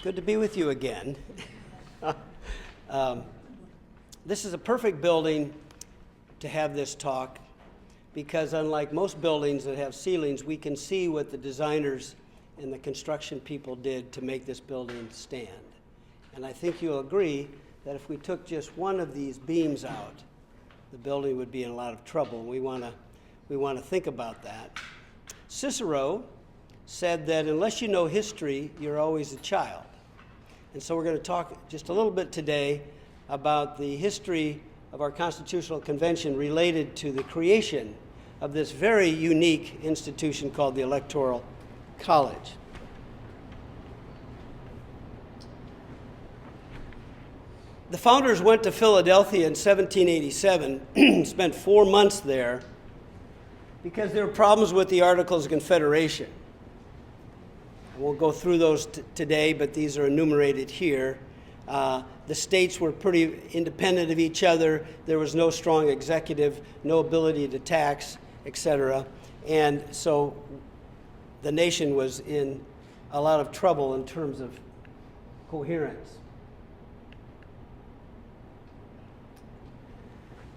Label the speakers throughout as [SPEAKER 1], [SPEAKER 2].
[SPEAKER 1] Good to be with you again. This is a perfect building to have this talk because unlike most buildings that have ceilings, we can see what the designers and the construction people did to make this building stand. And I think you'll agree that if we took just one of these beams out, the building would be in a lot of trouble. We want to think about that. Cicero said that unless you know history, you're always a child. And so we're going to talk just a little bit today about the history of our Constitutional Convention related to the creation of this very unique institution called the Electoral College. The founders went to Philadelphia in 1787, spent 4 months there because there were problems with the Articles of Confederation. I won't go through those today, but these are enumerated here. The states were pretty independent of each other. There was no strong executive, no ability to tax, etc. And so the nation was in a lot of trouble in terms of coherence.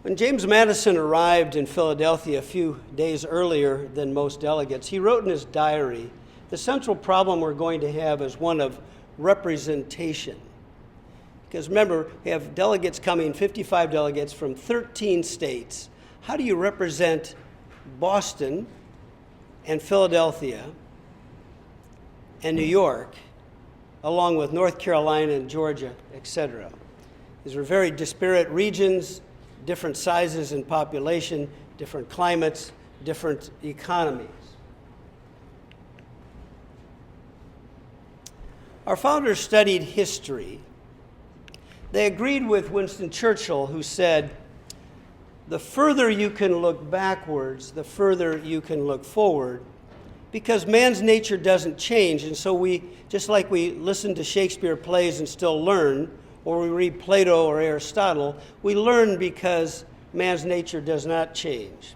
[SPEAKER 1] When James Madison arrived in Philadelphia a few days earlier than most delegates, he wrote in his diary, "The central problem we're going to have is one of representation." Because remember, we have delegates coming, 55 delegates from 13 states. How do you represent Boston and Philadelphia and New York, along with North Carolina and Georgia, etc.? These are very disparate regions, different sizes in population, different climates, different economies. Our founders studied history. They agreed with Winston Churchill, who said, "The further you can look backwards, the further you can look forward, because man's nature doesn't change." And so we, just like we listen to Shakespeare plays and still learn, or we read Plato or Aristotle, we learn because man's nature does not change.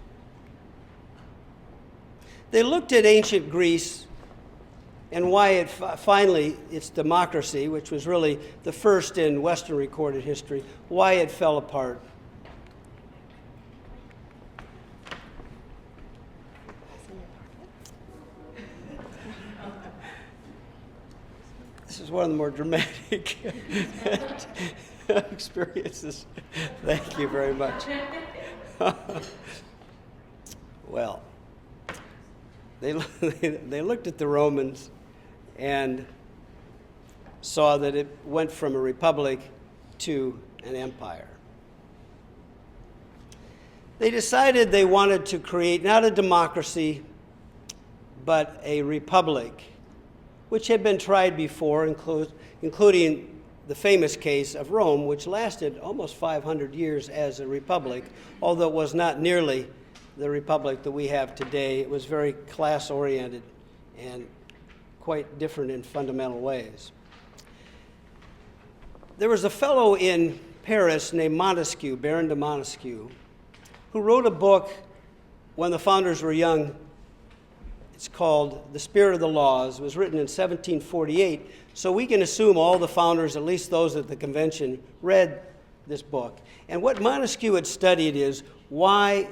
[SPEAKER 1] They looked at ancient Greece and why it finally, its democracy, which was really the first in Western recorded history, why it fell apart. This is one of the more dramatic experiences. Thank you very much. Well, they looked at the Romans and saw that it went from a republic to an empire. They decided they wanted to create not a democracy, but a republic, which had been tried before, including the famous case of Rome, which lasted almost 500 years as a republic, although it was not nearly the republic that we have today. It was very class-oriented and quite different in fundamental ways. There was a fellow in Paris named Montesquieu, Baron de Montesquieu, who wrote a book when the founders were young. It's called The Spirit of the Laws. It was written in 1748, so we can assume all the founders, at least those at the convention, read this book. And what Montesquieu had studied is why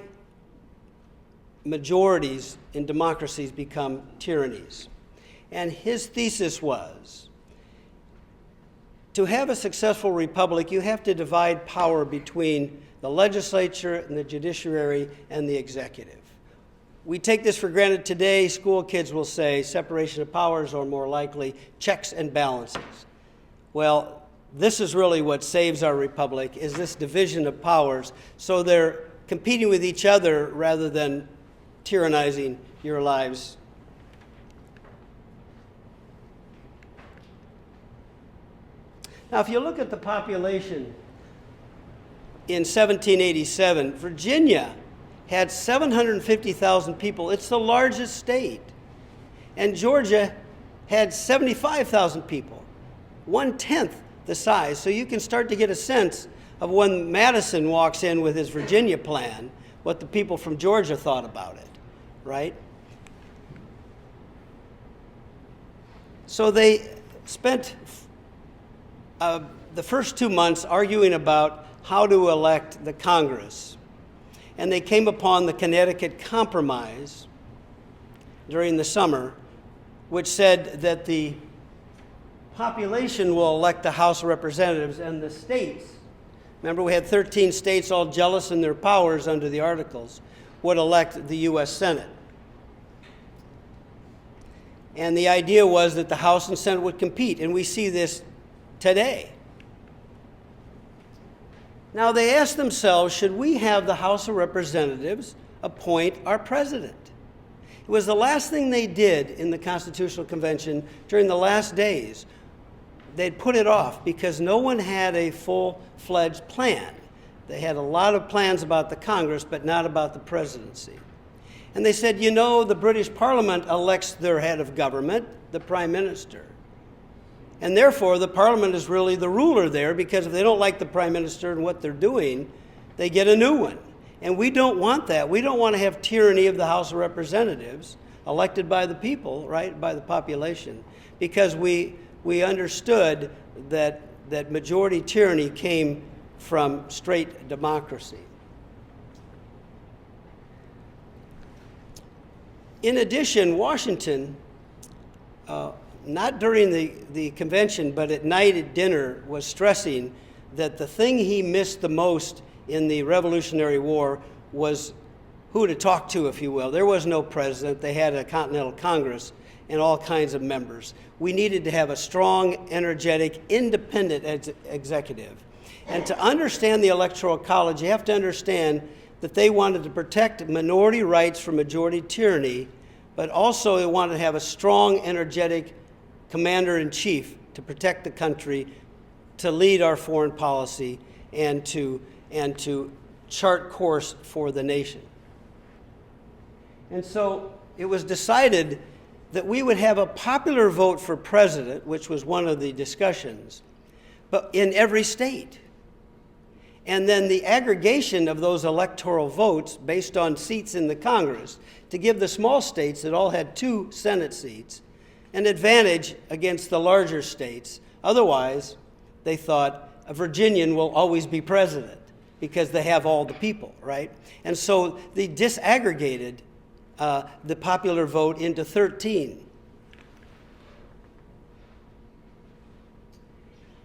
[SPEAKER 1] majorities in democracies become tyrannies. And his thesis was, to have a successful republic, you have to divide power between the legislature and the judiciary and the executive. We take this for granted today. School kids will say separation of powers, or more likely, checks and balances. Well, this is really what saves our republic, is this division of powers. So they're competing with each other rather than tyrannizing your lives. Now, if you look at the population in 1787, Virginia had 750,000 people. It's the largest state. And Georgia had 75,000 people, 1/10 the size. So you can start to get a sense of when Madison walks in with his Virginia plan, what the people from Georgia thought about it, right? So they spent the first 2 months arguing about how to elect the Congress. And they came upon the Connecticut Compromise during the summer, which said that the population will elect the House of Representatives, and the states, remember we had 13 states all jealous in their powers under the Articles, would elect the U.S. Senate. And the idea was that the House and Senate would compete, and we see this today. Now they asked themselves, should we have the House of Representatives appoint our president? It was the last thing they did in the Constitutional Convention during the last days. They'd put it off because no one had a full-fledged plan. They had a lot of plans about the Congress, but not about the presidency. And they said, you know, the British Parliament elects their head of government, the Prime Minister. And therefore, the Parliament is really the ruler there, because if they don't like the Prime Minister and what they're doing, they get a new one. And we don't want that. We don't want to have tyranny of the House of Representatives, elected by the people, right, by the population, because we understood that majority tyranny came from straight democracy. In addition, Washington, not during the convention, but at night at dinner, was stressing that the thing he missed the most in the Revolutionary War was who to talk to, if you will. There was no president. They had a Continental Congress and all kinds of members. We needed to have a strong, energetic, independent executive. And to understand the Electoral College, you have to understand that they wanted to protect minority rights from majority tyranny, but also they wanted to have a strong, energetic commander-in-chief to protect the country, to lead our foreign policy, and to chart course for the nation. And so it was decided that we would have a popular vote for president, which was one of the discussions, but in every state. And then the aggregation of those electoral votes based on seats in the Congress to give the small states that all had 2 Senate seats an advantage against the larger states. Otherwise, they thought a Virginian will always be president because they have all the people, right? And so they disaggregated the popular vote into 13.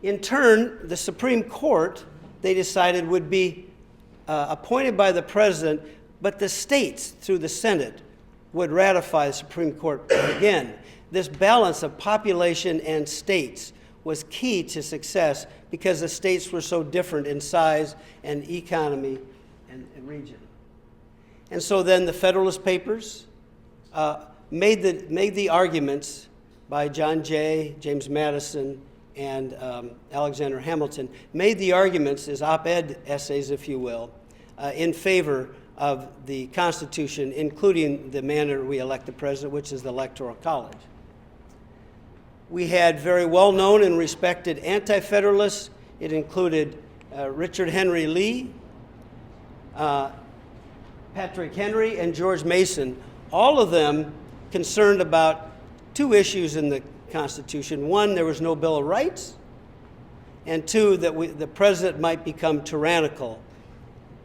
[SPEAKER 1] In turn, the Supreme Court, they decided, would be appointed by the president, but the states, through the Senate, would ratify the Supreme Court. Again, this balance of population and states was key to success because the states were so different in size and economy and region. And so then the Federalist Papers made the arguments by John Jay, James Madison, and Alexander Hamilton, made the arguments as op-ed essays, if you will, in favor of the Constitution, including the manner we elect the president, which is the Electoral College. We had very well-known and respected anti-federalists. It included Richard Henry Lee, Patrick Henry, and George Mason, all of them concerned about 2 issues in the Constitution. 1, there was no Bill of Rights, and 2, that the president might become tyrannical,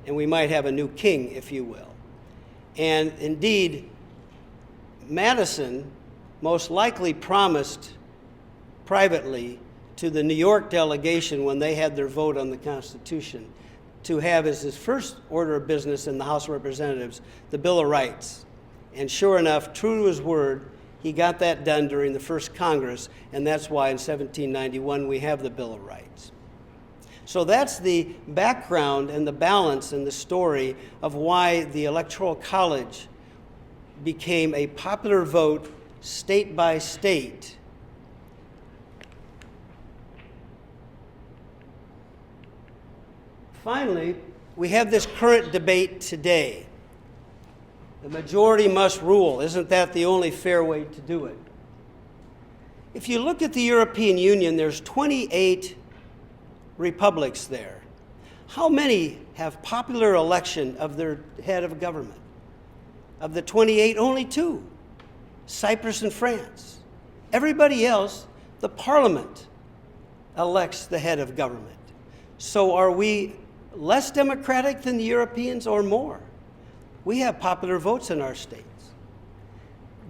[SPEAKER 1] and we might have a new king, if you will. And indeed, Madison most likely promised privately to the New York delegation when they had their vote on the Constitution to have as his first order of business in the House of Representatives the Bill of Rights. And sure enough, true to his word, he got that done during the first Congress, and that's why in 1791 we have the Bill of Rights. So that's the background and the balance and the story of why the Electoral College became a popular vote state by state. Finally, we have this current debate today. The majority must rule. Isn't that the only fair way to do it? If you look at the European Union, there's 28 republics there. How many have popular election of their head of government? Of the 28, only 2, Cyprus and France. Everybody else, the parliament elects the head of government. So are we less democratic than the Europeans or more? We have popular votes in our states.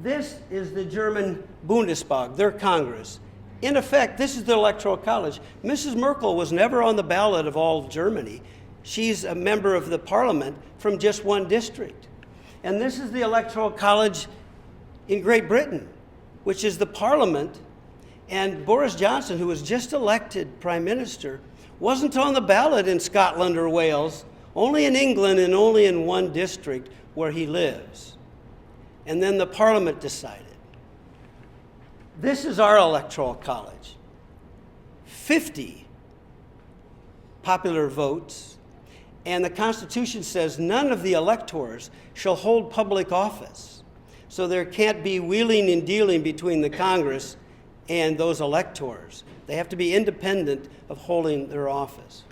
[SPEAKER 1] This is the German Bundestag, their Congress. In effect, this is the Electoral College. Mrs. Merkel was never on the ballot of all of Germany. She's a member of the parliament from just one district. And this is the Electoral College in Great Britain, which is the parliament. And Boris Johnson, who was just elected prime minister, wasn't on the ballot in Scotland or Wales, only in England and only in one district where he lives. And then the parliament decided. This is our Electoral College. 50 popular votes, and the Constitution says none of the electors shall hold public office. So there can't be wheeling and dealing between the Congress and those electors. They have to be independent of holding their office.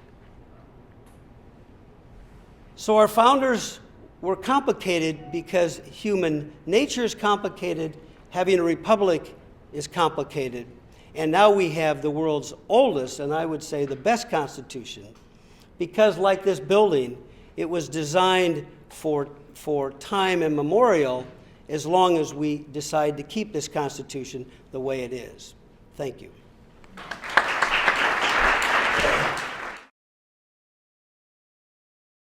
[SPEAKER 1] So our founders were complicated because human nature is complicated, having a republic is complicated, and now we have the world's oldest, and I would say the best Constitution, because like this building, it was designed for time immemorial as long as we decide to keep this Constitution the way it is. Thank you.